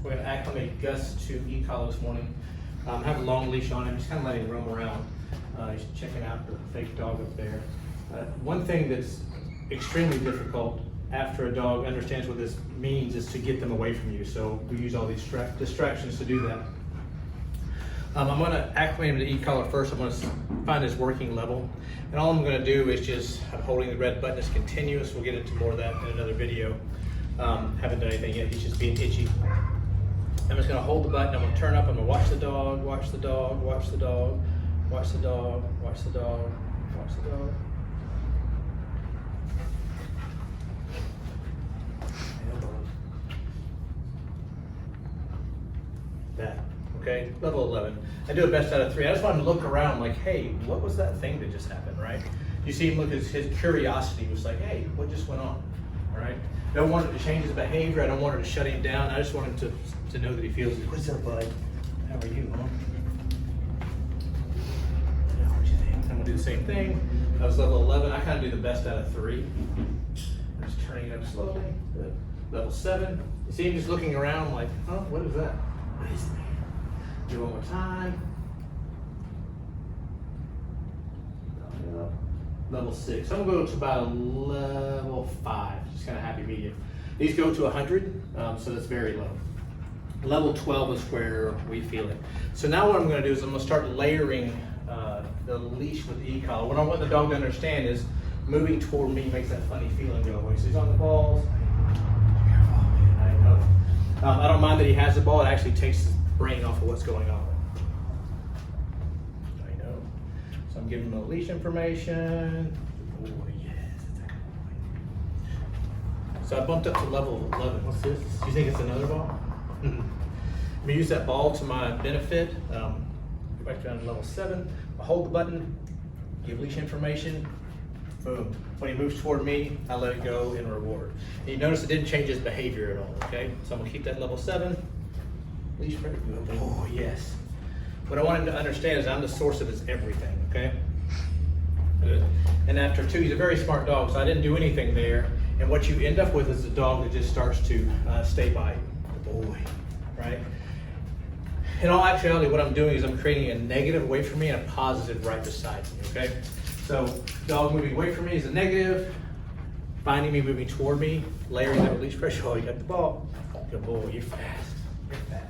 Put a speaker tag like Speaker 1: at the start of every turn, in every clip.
Speaker 1: We're gonna acclimate Gus to e-collar this morning. Have a long leash on him, just kind of letting him roam around. He's checking out the fake dog up there. One thing that's extremely difficult after a dog understands what this means is to get them away from you. So we use all these distractions to do that. I'm going to acclimate him to e-collar first. I'm going to find his working level. And all I'm going to do is just, I'm holding the red button as continuous. We'll get into more of that in another video. Haven't done anything yet. He's just being itchy. I'm just going to hold the button. I'm going to turn up. I'm going to watch the dog, watch the dog, watch the dog, watch the dog, watch the dog, watch the dog. That. Okay, level 11. I do a best out of 3. I just want him to look around like, hey, what was that thing that just happened, right? You see him look at his curiosity was like, hey, what just went on, all right? I don't want him to change his behavior. I don't want him to shut him down. I just want him to know that he feels, what's up, bud? How are you, huh? What do you think? I'm gonna do the same thing. That was level 11. I kind of do the best out of 3. I'm just turning it up slowly. Good. Level 7. You see him just looking around like, huh, what is that? What is it? Do it one more time. Level 6. I'm gonna go to about level 5, just kind of happy medium. These go to 100, so that's very low. Level 12 is where we feel it. So now what I'm gonna do is I'm gonna start layering the leash with the e-collar. What I want the dog to understand is moving toward me makes that funny feeling go away. So he's on the balls. I know. I don't mind that he has the ball. It actually takes his brain off of what's going on. I know. So I'm giving him the leash information. Oh, yes. So I bumped up to level 11. What's this? Do you think it's another ball? I'm gonna use that ball to my benefit. Go back down to level 7. I hold the button, give leash information. Boom. When he moves toward me, I let it go in reward. And you notice it didn't change his behavior at all, okay? So I'm gonna keep that level 7. Leash very good. Oh, yes. What I want him to understand is I'm the source of his everything, okay? Good. And after 2, he's a very smart dog, so I didn't do anything there. And what you end up with is a dog that just starts to stay by you. Good boy, right? In all actuality, what I'm doing is I'm creating a negative away from me and a positive right beside me, okay? So dog moving away from me is a negative, finding me moving toward me, layering that release pressure. Oh, you got the ball. Good boy, you're fast. You're fast.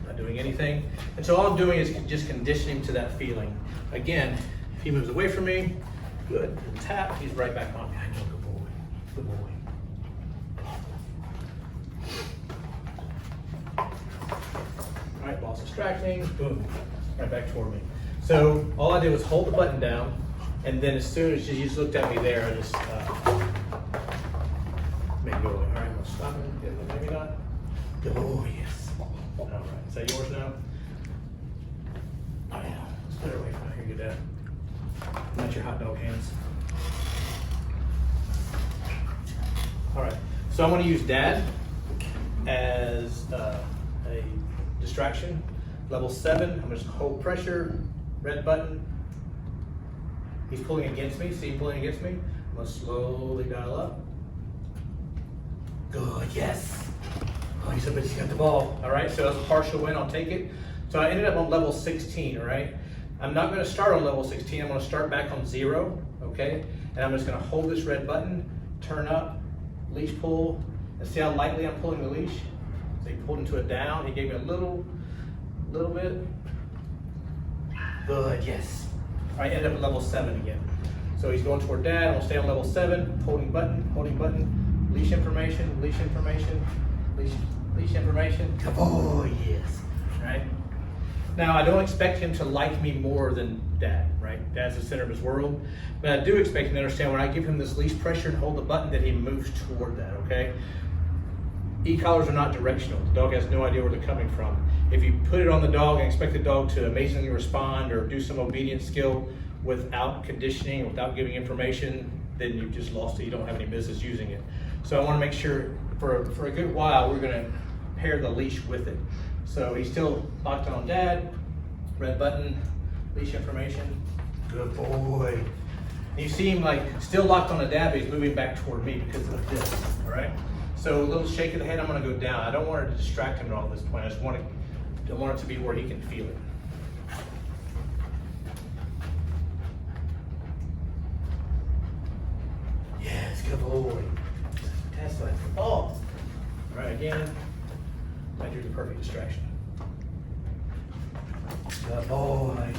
Speaker 1: Not doing anything. And so all I'm doing is just conditioning him to that feeling. Again, if he moves away from me, good. Tap, he's right back on me. I know, good boy. Good boy. All right, ball's distracting, boom, right back toward me. So all I did was hold the button down, and then as soon as you just looked at me there, I just made it go away. All right, I'm gonna stop it, maybe not. Oh, yes. All right, is that yours now? Oh, yeah, let's put it away from here, get that. Not your hot dog hands. All right, so I'm gonna use Dad as a distraction. Level 7, I'm gonna just hold pressure, red button. He's pulling against me, see him pulling against me? I'm gonna slowly dial up. Good, yes. Oh, he's got the ball. All right, so that's a partial win, I'll take it. So I ended up on level 16, all right? I'm not gonna start on level 16, I'm gonna start back on 0, okay? And I'm just gonna hold this red button, turn up, leash pull, and see how lightly I'm pulling the leash? So he pulled into a down, he gave me a little bit. Good, yes. All right, ended up at level 7 again. So he's going toward Dad, I'm gonna stay on level 7, holding button, leash information, leash information, leash information. Oh, yes, right? Now, I don't expect him to like me more than Dad, right? Dad's the center of his world. But I do expect him to understand when I give him this leash pressure and hold the button that he moves toward that, okay? E-collars are not directional. The dog has no idea where they're coming from. If you put it on the dog and expect the dog to amazingly respond or do some obedience skill without conditioning, without giving information, then you've just lost it. You don't have any business using it. So I want to make sure for a good while we're going to pair the leash with it. So he's still locked on Dad, red button, leash information. Good boy. You see him like still locked on a dab, but he's moving back toward me because of this, all right? So a little shake of the head, I'm gonna go down. I don't want it to distract him at all at this point. I just want it to be where he can feel it. Yes, good boy. That's like, oh. All right, again, I do the perfect distraction. Good boy.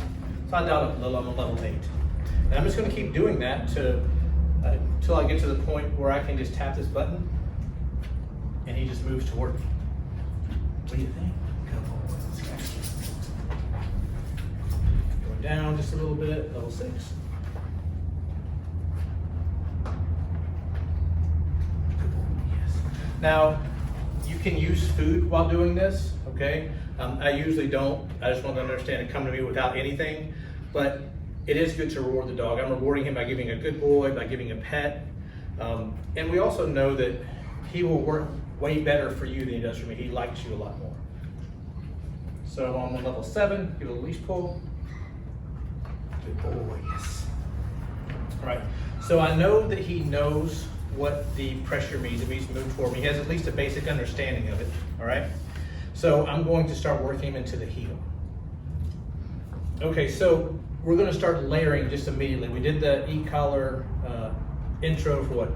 Speaker 1: So I dialed up a little, I'm on level 8. And I'm just gonna keep doing that until I get to the point where I can just tap this button and he just moves toward me. What do you think? Good boy. Going down just a little bit, level 6. Now, you can use food while doing this, okay? I usually don't. I just want them to understand and come to me without anything, but it is good to reward the dog. I'm rewarding him by giving a good boy, by giving a pet, and we also know that he will work way better for you than he does for me. He likes you a lot more. So I'm on level 7, give it a leash pull. Good boy, yes. All right, so I know that he knows what the pressure means. It means to move toward me. He has at least a basic understanding of it, all right? So I'm going to start working him into the heel. Okay, so we're gonna start layering just immediately. We did the e-collar intro for what,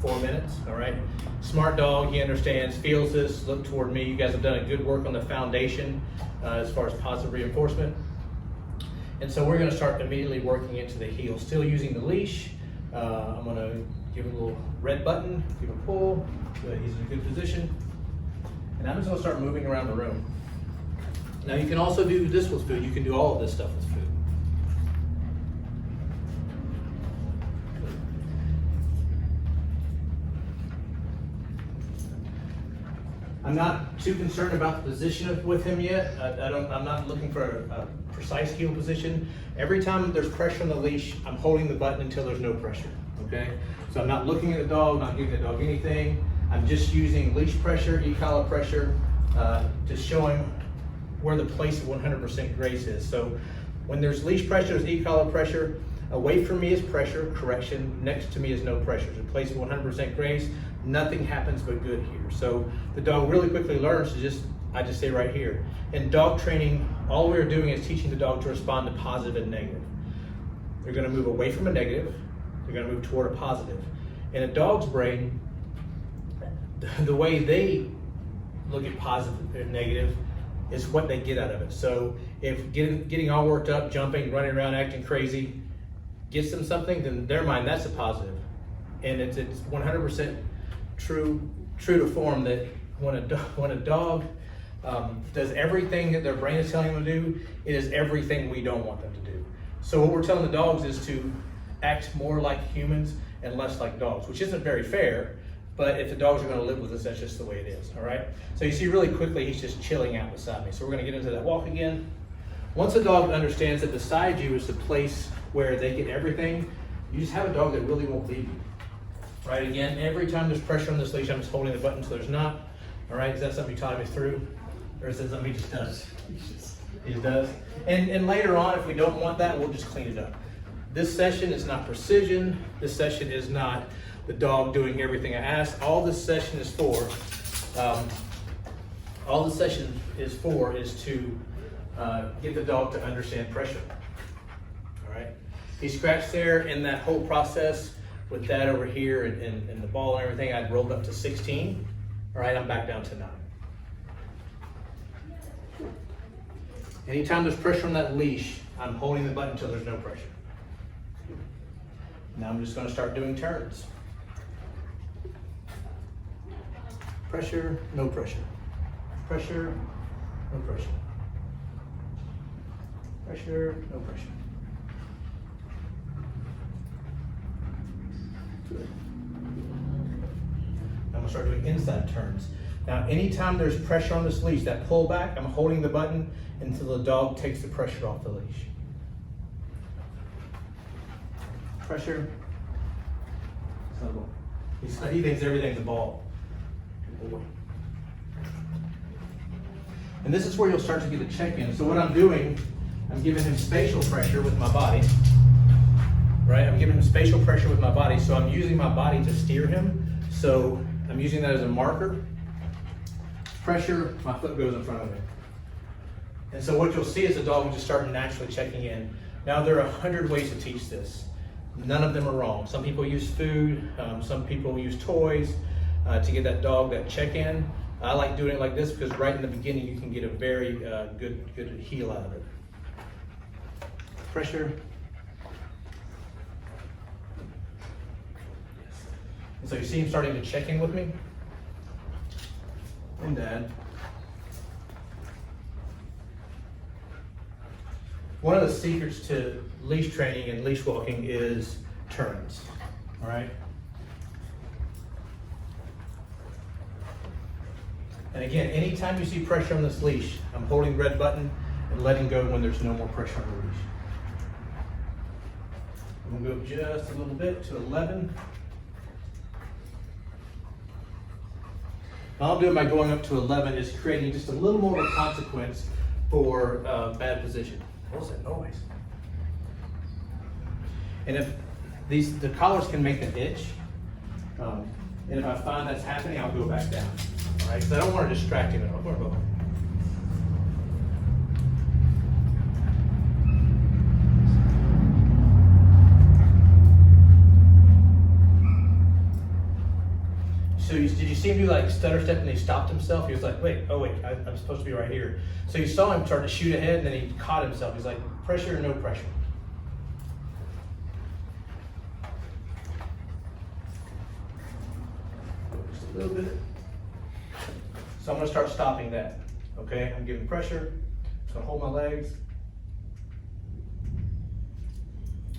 Speaker 1: 4 minutes, all right? Smart dog, he understands, feels this, look toward me. You guys have done a good work on the foundation as far as positive reinforcement. And so we're gonna start immediately working into the heel, still using the leash. I'm gonna give him a little red button, give him a pull, so that he's in a good position. And I'm just gonna start moving around the room. Now you can also do this with food. You can do all of this stuff with food. I'm not too concerned about the position with him yet. I'm not looking for a precise heel position. Every time there's pressure on the leash, I'm holding the button until there's no pressure, okay? So I'm not looking at the dog, not giving the dog anything. I'm just using leash pressure, e-collar pressure, to show him where the place of 100% grace is. So when there's leash pressure, there's e-collar pressure. Away from me is pressure, correction. Next to me is no pressure. It's a place of 100% grace. Nothing happens but good here. So the dog really quickly learns to I just say right here. In dog training, all we're doing is teaching the dog to respond to positive and negative. They're gonna move away from a negative. They're gonna move toward a positive. In a dog's brain, the way they look at positive and negative is what they get out of it. So if getting all worked up, jumping, running around, acting crazy, gets them something, then in their mind, that's a positive. And it's 100% true to form that when a dog does everything that their brain is telling them to do, it is everything we don't want them to do. So what we're telling the dogs is to act more like humans and less like dogs, which isn't very fair, but if the dogs are gonna live with us, that's just the way it is, all right? So you see really quickly, he's just chilling out beside me. So we're gonna get into that walk again. Once a dog understands that beside you is the place where they get everything, you just have a dog that really won't leave you. Right, again, every time there's pressure on this leash, I'm just holding the button until there's not. All right, is that something you taught me through? Or is that something he just does? He just does. And later on, if we don't want that, we'll just clean it up. This session is not precision. This session is not the dog doing everything I asked. All this session is for, is to get the dog to understand pressure. All right, he scratched there in that whole process. With that over here and the ball and everything, I'd rolled up to 16. All right, I'm back down to 9. Anytime there's pressure on that leash, I'm holding the button until there's no pressure. Now I'm just gonna start doing turns. Pressure, no pressure. Pressure, no pressure. Pressure, no pressure. Good. I'm gonna start doing inside turns. Now, anytime there's pressure on this leash, that pull back, I'm holding the button until the dog takes the pressure off the leash. Pressure. It's not a ball. He thinks everything's a ball. And this is where you'll start to get a check-in. So what I'm doing, I'm giving him spatial pressure with my body. right? I'm giving him spatial pressure with my body, so I'm using my body to steer him. So I'm using that as a marker. Pressure, my foot goes in front of me. And so what you'll see is the dog will just start naturally checking in. Now there are 100 ways to teach this. None of them are wrong. Some people use food, some people use toys to get that dog that check-in. I like doing it like this because right in the beginning you can get a very good heel out of it. Pressure. And so you see him starting to check in with me. And Dad. One of the secrets to leash training and leash walking is turns, all right? And again, anytime you see pressure on this leash, I'm holding the red button and letting go when there's no more pressure on the leash. I'm gonna go just a little bit to 11. All I'm doing by going up to 11 is creating just a little more of a consequence for bad position. What was that noise? And if the collars can make them itch, and if I find that's happening, I'll go back down. All right, because I don't want to distract him at all. So did you see him do like stutter step and he stopped himself? He was like, wait, I'm supposed to be right here. So you saw him start to shoot ahead and then he caught himself. He's like, pressure or no pressure? Just a little bit. So I'm gonna start stopping that, okay? I'm giving pressure, just gonna hold my legs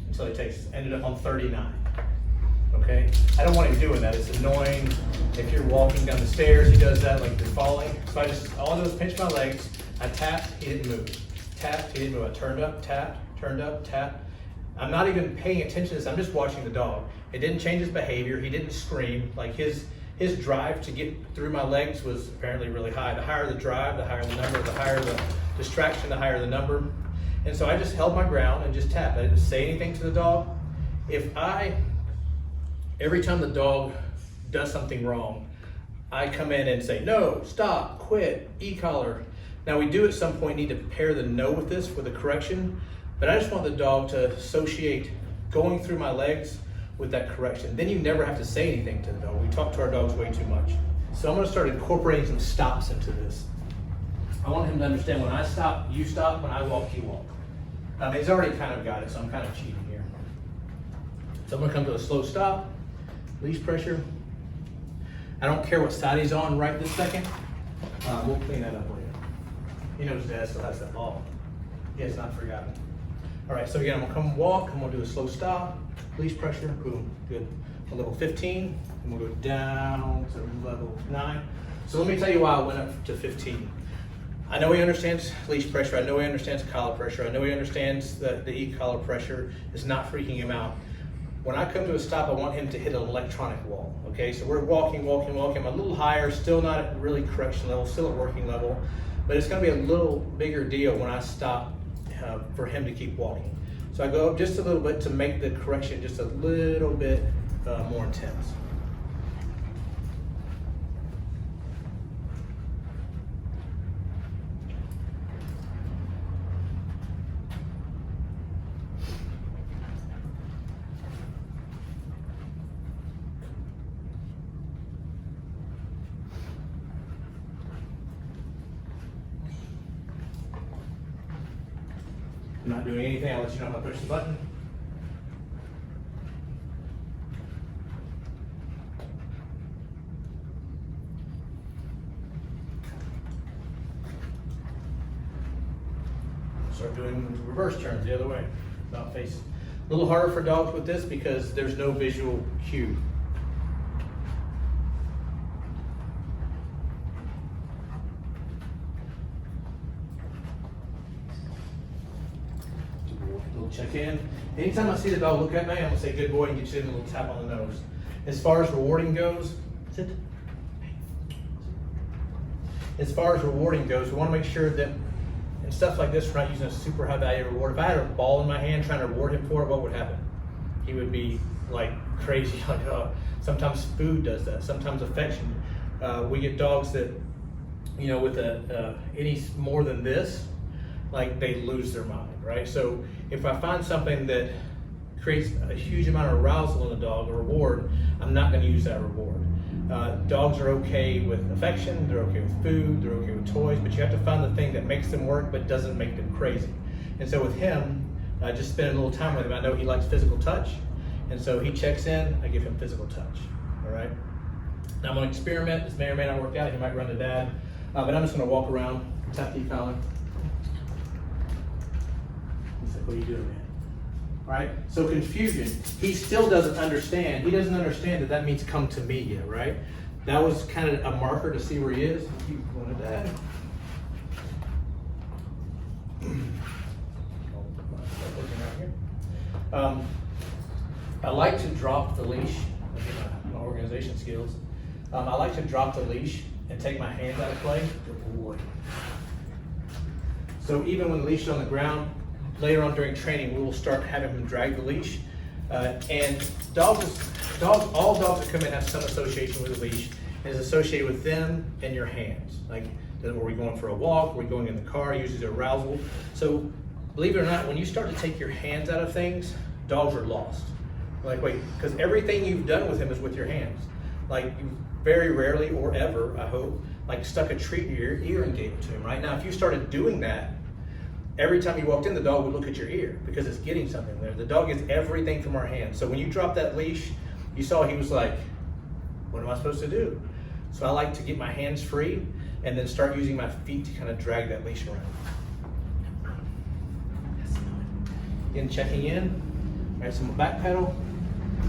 Speaker 1: until he ended up on 39. Okay, I don't want him doing that. It's annoying. If you're walking down the stairs, he does that like you're falling. So all I do is pinch my legs. I tapped, he didn't move. Tapped, he didn't move. I turned up, tapped, turned up, tapped. I'm not even paying attention to this. I'm just watching the dog. It didn't change his behavior. He didn't scream. Like his drive to get through my legs was apparently really high. The higher the drive, the higher the number. The higher the distraction, the higher the number. And so I just held my ground and just tapped. I didn't say anything to the dog. Every time the dog does something wrong, I come in and say, no, stop, quit, e-collar. Now we do at some point need to pair the no with this for the correction, but I just want the dog to associate going through my legs with that correction. Then you never have to say anything to the dog. We talk to our dogs way too much. So I'm gonna start incorporating some stops into this. I want him to understand when I stop, you stop, when I walk, you walk. He's already kind of got it, so I'm kind of cheating here. So I'm gonna come to a slow stop. Leash pressure. I don't care what side he's on right this second. We'll clean that up later. He knows Dad still has that ball. He has not forgotten. All right, so again, I'm gonna come walk. I'm gonna do a slow stop. Leash pressure, boom, good. A level 15, and we'll go down to level 9. So let me tell you why I went up to 15. I know he understands leash pressure. I know he understands collar pressure. I know he understands the e-collar pressure is not freaking him out. When I come to a stop, I want him to hit an electronic wall, okay? So we're walking. I'm a little higher, still not at really correction level, still at working level, but it's gonna be a little bigger deal when I stop for him to keep walking. So I go up just a little bit to make the correction just a little bit more intense. I'm not doing anything, I'll let you know how to push the button. Start doing reverse turns the other way, about face. A little harder for dogs with this because there's no visual cue. Check in. Anytime I see the dog look at me, I'm gonna say good boy and get you a little tap on the nose. As far as rewarding goes, sit. As far as rewarding goes, we want to make sure that in stuff like this, we're not using a super high value reward. If I had a ball in my hand trying to reward him for it, what would happen? he would be like crazy, like, oh, sometimes food does that, sometimes affection. We get dogs that, you know, with any more than this, like they lose their mind, right? So if I find something that creates a huge amount of arousal in a dog, a reward, I'm not going to use that reward. Dogs are okay with affection, they're okay with food, they're okay with toys, but you have to find the thing that makes them work but doesn't make them crazy. And so with him, just spending a little time with him, I know he likes physical touch, and so he checks in, I give him physical touch, all right? Now I'm going to experiment. This may or may not work out. He might run to dad, but I'm just going to walk around, tap the collar. He's like, what are you doing, man? All right, so confusion. He still doesn't understand. He doesn't understand that means come to me yet, right? That was kind of a marker to see where he is. Keep going to dad. I like to drop the leash. My organization skills. I like to drop the leash and take my hands out of play. Good boy. So even when the leash is on the ground, later on during training, we will start having him drag the leash. And all dogs that come in have some association with the leash, and is associated with them and your hands. Like, are we going for a walk? Are we going in the car? Usually arousal. So believe it or not, when you start to take your hands out of things, dogs are lost. Like, wait, because everything you've done with him is with your hands. Like, you very rarely or ever, I hope, like stuck a treat in your ear and gave it to him. Right now, if you started doing that, every time you walked in, the dog would look at your ear because it's getting something there. The dog gets everything from our hands. So when you drop that leash, you saw he was like, what am I supposed to do? So I like to get my hands free and then start using my feet to kind of drag that leash around. Again, checking in. All right, some back pedal,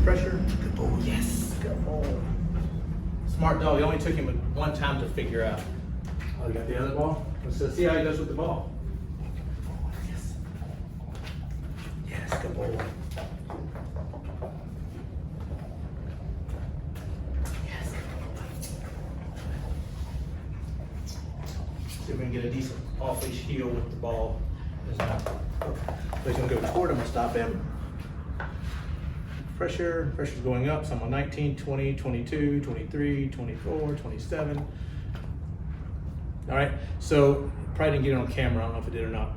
Speaker 1: pressure. Good boy, yes, good boy. Smart dog, it only took him one time to figure out. Oh, you got the other ball? Let's see how he does with the ball. Yes. Yes, good boy. Yes, see if we can get a decent off-leash heel with the ball. So he's gonna go toward him and stop him. Pressure's going up, so I'm on 19, 20, 22, 23, 24, 27. All right, so probably didn't get it on camera, I don't know if it did or not.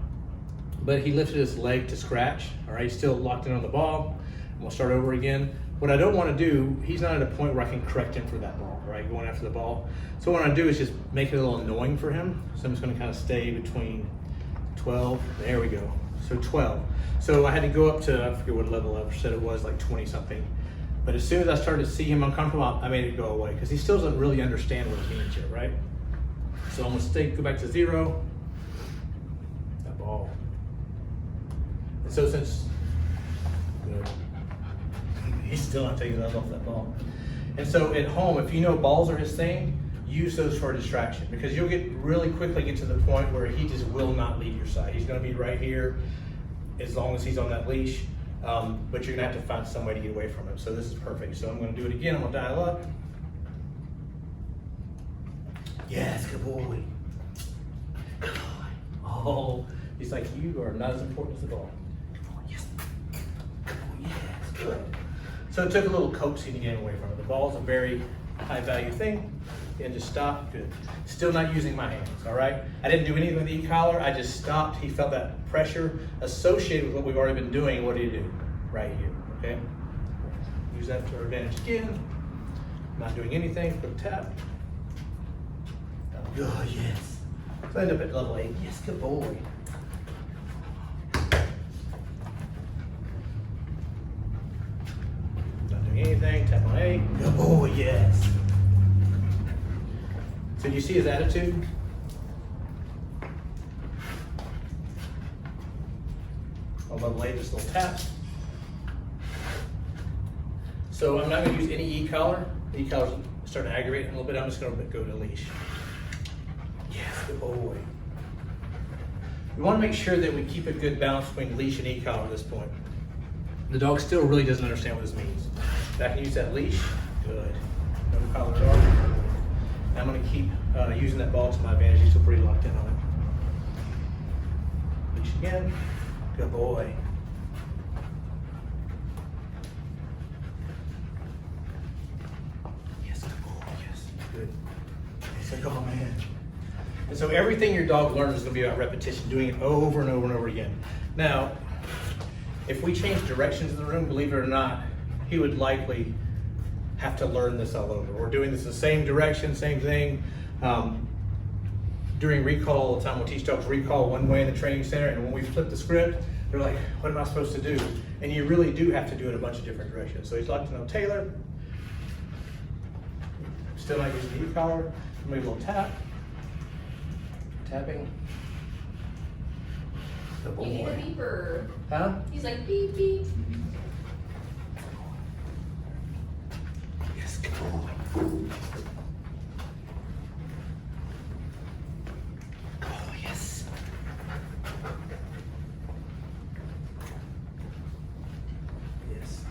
Speaker 1: But he lifted his leg to scratch, all right? He's still locked in on the ball. I'm gonna start over again. What I don't wanna do, he's not at a point where I can correct him for that ball, right? Going after the ball. So what I wanna do is just make it a little annoying for him. So I'm just gonna kind of stay between 12, there we go. So 12. So I had to go up to, I forget what level I said it was, like 20 something. But as soon as I started to see him uncomfortable, I made it go away because he still doesn't really understand what it means yet, right? So I'm gonna go back to 0. That ball. And so since, he's still not taking us off that ball. And so at home, if you know balls are his thing, use those for a distraction because you'll really quickly get to the point where he just will not leave your side. He's gonna be right here as long as he's on that leash, but you're gonna have to find some way to get away from him. So this is perfect. So I'm gonna do it again, I'm gonna dial up. Yes, good boy. Good boy. Oh, he's like, you are not as important as the ball. Good boy, yes. Good boy, yes, good. So it took a little coaxing to get away from it. The ball's a very high value thing. And just stop, good. Still not using my hands, all right? I didn't do anything with the e-collar, I just stopped. He felt that pressure associated with what we've already been doing. What do you do? Right here, okay? Use that to our advantage again. Not doing anything, quick tap. Good, yes. So I end up at level 8, yes, good boy. Not doing anything, tap on 8, good boy, yes. So you see his attitude? On level 8, just a little tap. So I'm not going to use any e-collar. The e-collar's starting to aggravate him a little bit. I'm just going to go to leash. Yes, good boy. We want to make sure that we keep a good balance between leash and e-collar at this point. The dog still really doesn't understand what this means. If I can use that leash, good. No collar at all. I'm going to keep using that ball to my advantage. He's still pretty locked in on it. Leash again. Good boy. And so everything your dog learns is gonna be about repetition, doing it over and over and over again. Now, if we change directions in the room, believe it or not, he would likely have to learn this all over. We're doing this the same direction, same thing. During recall, all the time we'll teach dogs recall one way in the training center, and when we flip the script, they're like, what am I supposed to do? And you really do have to do it a bunch of different directions. So he's like to know Taylor. Still not using the e-collar. Maybe a little tap. Tapping.
Speaker 2: You need a beeper.
Speaker 1: Huh?
Speaker 2: He's like beep beep.
Speaker 1: Yes, come on. Oh, yes. Yes.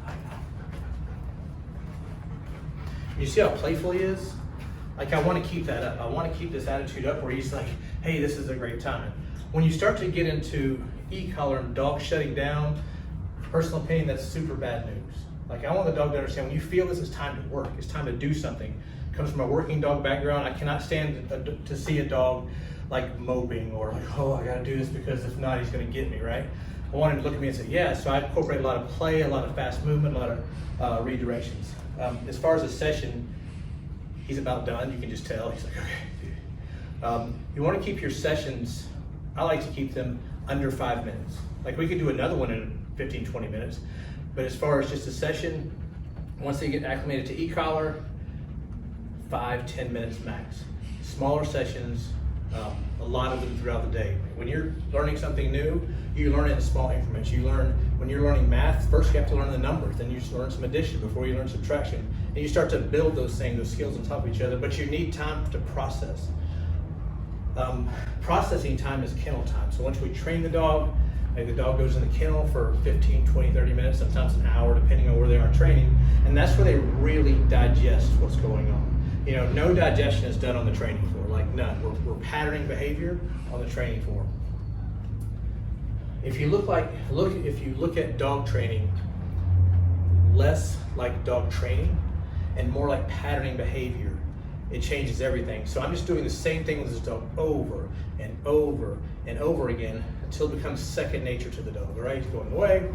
Speaker 1: I know. You see how playful he is? Like, I want to keep that up. I want to keep this attitude up where he's like, hey, this is a great time. When you start to get into e-collar and dog shutting down, personal opinion, that's super bad news. Like, I want the dog to understand when you feel this is time to work, it's time to do something. It comes from a working dog background. I cannot stand to see a dog like moping or like, oh, I got to do this because if not, he's going to get me, right? I want him to look at me and say, yeah. So I incorporate a lot of play, a lot of fast movement, a lot of redirections. As far as a session, he's about done. You can just tell. He's like, okay. You want to keep your sessions, I like to keep them under 5 minutes. Like, we could do another one in 15, 20 minutes. But as far as just a session, once they get acclimated to e-collar, 5, 10 minutes max. Smaller sessions, a lot of them throughout the day. When you're learning something new, you learn it in small increments. You learn, when you're learning math, first you have to learn the numbers, then you learn some addition before you learn subtraction. And you start to build those things, those skills on top of each other, but you need time to process. Processing time is kennel time. So once we train the dog, maybe the dog goes in the kennel for 15, 20, 30 minutes, sometimes an hour, depending on where they are training. And that's where they really digest what's going on. You know, no digestion is done on the training floor, like none. We're patterning behavior on the training floor. If you look at dog training, less like dog training and more like patterning behavior, it changes everything. So I'm just doing the same thing with this dog over and over and over again until it becomes second nature to the dog. All right, he's going away.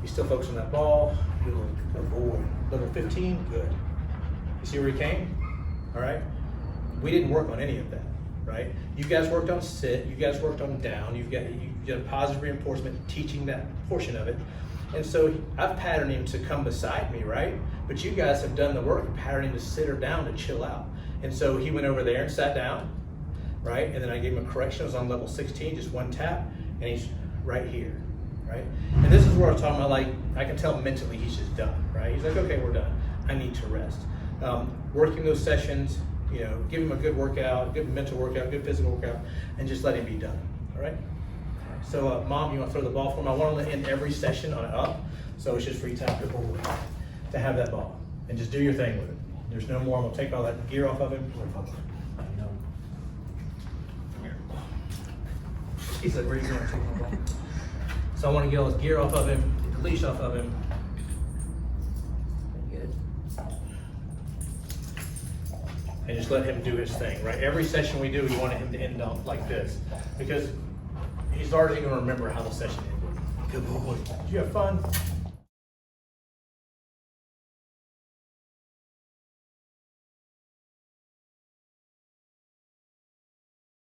Speaker 1: You still focus on that ball. Good boy. Level 15, good. You see where he came? All right. We didn't work on any of that, right? You guys worked on sit. You guys worked on down. You got positive reinforcement, teaching that portion of it. And so I've patterned him to come beside me, right? But you guys have done the work of patterning him to sit or down to chill out. And so he went over there and sat down, right? And then I gave him a correction. It was on level 16, just one tap, and he's right here, right? And this is where I'm talking about, like, I can tell mentally he's just done, right? He's like, okay, we're done. I need to rest. Working those sessions, you know, give him a good workout, good mental workout, good physical workout, and just let him be done, all right? So, Mom, you want to throw the ball for him? I want to end every session on an up, so it's just free time to have that ball, and just do your thing with it. There's no more. I'm gonna take all that gear off of him. He said, "Where are you going to take my ball?" So I want to get all this gear off of him, get the leash off of him. Good. And just let him do his thing, right? Every session we do, we want him to end up like this, because he's already going to remember how the session ended. Good boy. Did you have fun?